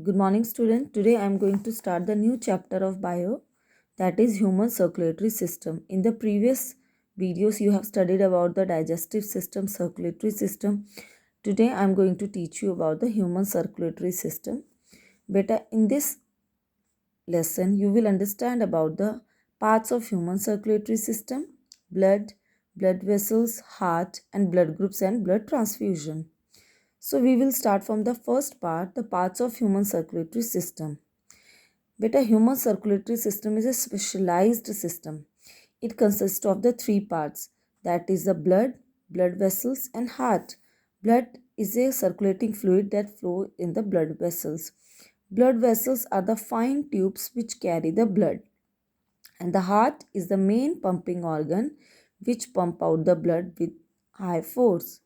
Good morning, student. Today I am going to start the new chapter of bio, that is human circulatory system. In the previous videos you have studied about the digestive system, circulatory system. Today I am going to teach you about the human circulatory system. Beta, in this lesson you will understand about the parts of human circulatory system: blood, blood vessels, heart, and blood groups and blood transfusion. So we will start from the first part, the parts of human circulatory system. Beta, human circulatory system is a specialized system. It consists of the three parts, that is the blood, blood vessels and heart. Blood is a circulating fluid that flows in the blood vessels. Blood vessels are the fine tubes which carry the blood, and the heart is the main pumping organ which pump out the blood with high force.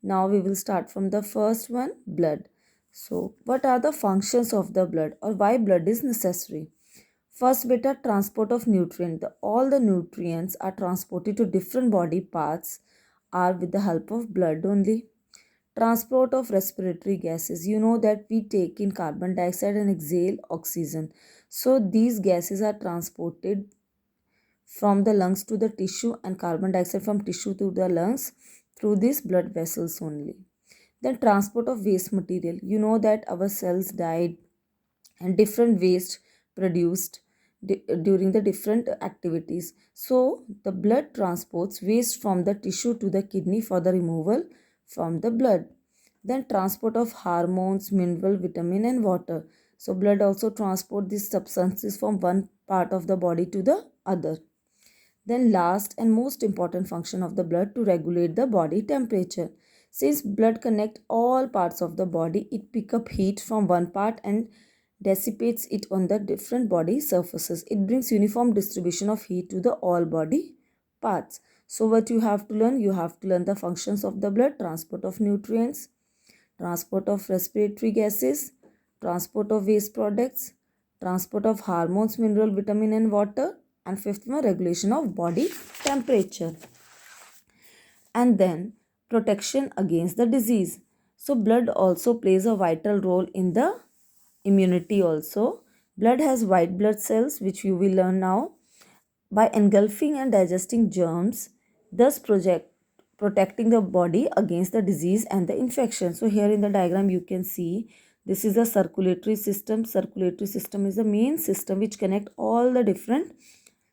Now we will start from the first one, blood. So what are the functions of the blood, or why blood is necessary? First, beta, transport of nutrient. All the nutrients are transported to different body parts are with the help of blood only. Transport of respiratory gases. You know that we take in carbon dioxide and exhale oxygen. So these gases are transported from the lungs to the tissue, and carbon dioxide from tissue to the lungs through these blood vessels only. Then transport of waste material. You know that our cells died and different waste produced during the different activities. So the blood transports waste from the tissue to the kidney for the removal from the blood. Then transport of hormones, mineral, vitamin and water. So blood also transport these substances from one part of the body to the other. Then last and most important function of the blood, to regulate the body temperature. Since blood connect all parts of the body, it pick up heat from one part and dissipates it on the different body surfaces. It brings uniform distribution of heat to the all body parts. So what you have to learn? You have to learn the functions of the blood: transport of nutrients, transport of respiratory gases, transport of waste products, transport of hormones, mineral, vitamin and water, and fifth one, regulation of body temperature. And then protection against the disease. So blood also plays a vital role in the immunity also. Blood has white blood cells, which you will learn now, by engulfing and digesting germs, thus protecting the body against the disease and the infection. So here in the diagram you can see this is the circulatory system. Circulatory system is the main system which connect all the different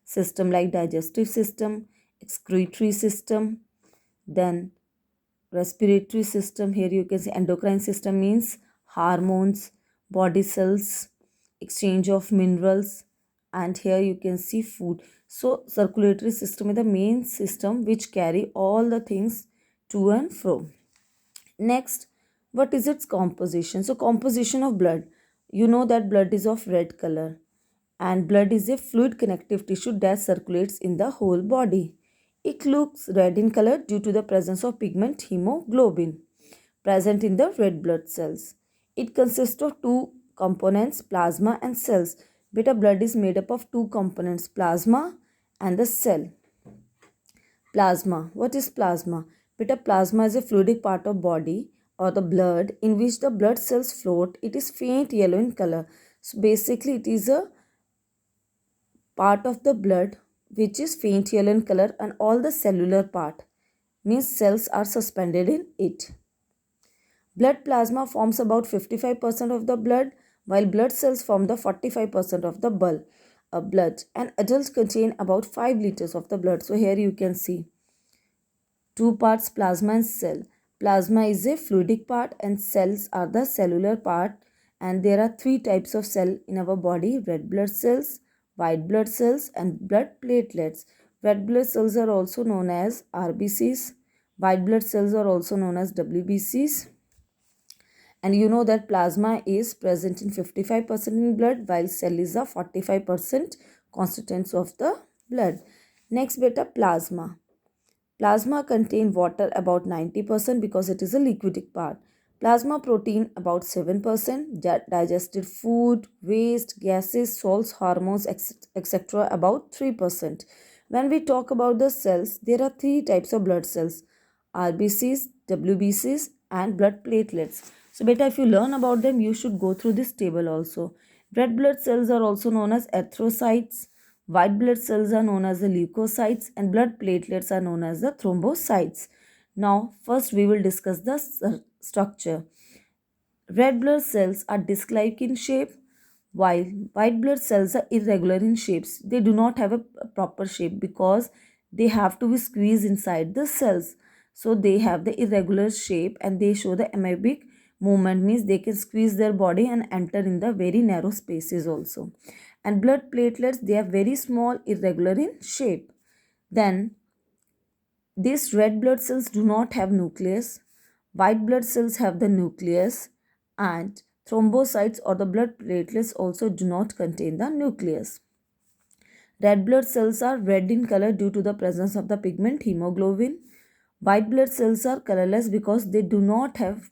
system like digestive system, excretory system, then respiratory system. Here you can see endocrine system means hormones, body cells, exchange of minerals, and here you can see food. So circulatory system is the main system which carry all the things to and fro. Next, what is its composition? So composition of blood. You know that blood is of red color, and blood is a fluid connective tissue that circulates in the whole body. It looks red in color due to the presence of pigment hemoglobin present in the red blood cells. It consists of two components, plasma and cells. Beta, blood is made up of two components, plasma and the cell. Plasma. What is plasma? Beta, plasma is a fluidic part of body or the blood in which the blood cells float. It is faint yellow in color. So basically it is a part of the blood which is faint yellow in color, and all the cellular part means cells are suspended in it. Blood plasma forms about 55% of the blood, while blood cells form the 45% of the blood, and adults contain about 5 liters of the blood. So here you can see two parts, plasma and cell. Plasma is a fluidic part and cells are the cellular part, and there are three types of cell in our body: red blood cells, white blood cells and blood platelets. Red blood cells are also known as RBCs. White blood cells are also known as WBCs. And you know that plasma is present in 55% in blood, while cell is a 45% constituents of the blood. Next, beta, plasma. Plasma contain water about 90% because it is a liquidic part. Plasma protein about 7%, digested food, waste, gases, salts, hormones, etc. about 3%. When we talk about the cells, there are three types of blood cells: RBCs, WBCs and blood platelets. So beta, if you learn about them, you should go through this table also. Red blood cells are also known as erythrocytes. White blood cells are known as the leukocytes, and blood platelets are known as the thrombocytes. Now, first we will discuss the structure. Red blood cells are disc-like in shape, while white blood cells are irregular in shapes. They do not have a proper shape because they have to be squeezed inside the cells. So they have the irregular shape and they show the amoebic movement, means they can squeeze their body and enter in the very narrow spaces also. And blood platelets, they are very small, irregular in shape. Then these red blood cells do not have nucleus. White blood cells have the nucleus, and thrombocytes or the blood platelets also do not contain the nucleus. Red blood cells are red in color due to the presence of the pigment hemoglobin. White blood cells are colorless because they do not have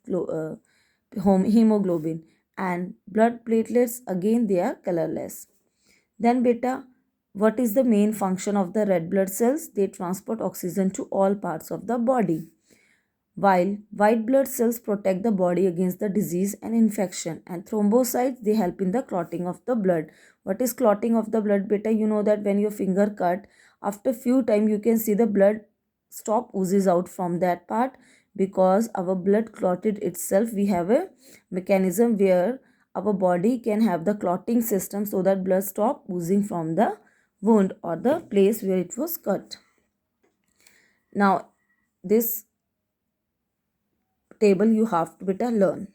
hemoglobin, and blood platelets, again, they are colorless. Then beta, what is the main function of the red blood cells? They transport oxygen to all parts of the body. While white blood cells protect the body against the disease and infection, and thrombocytes, they help in the clotting of the blood. What is clotting of the blood beta? You know that when your finger cut, after few time you can see the blood stop oozes out from that part, because our blood clotted itself. We have a mechanism where our body can have the clotting system so that blood stop oozing from the wound or the place where it was cut. Now this table you have to beta learn.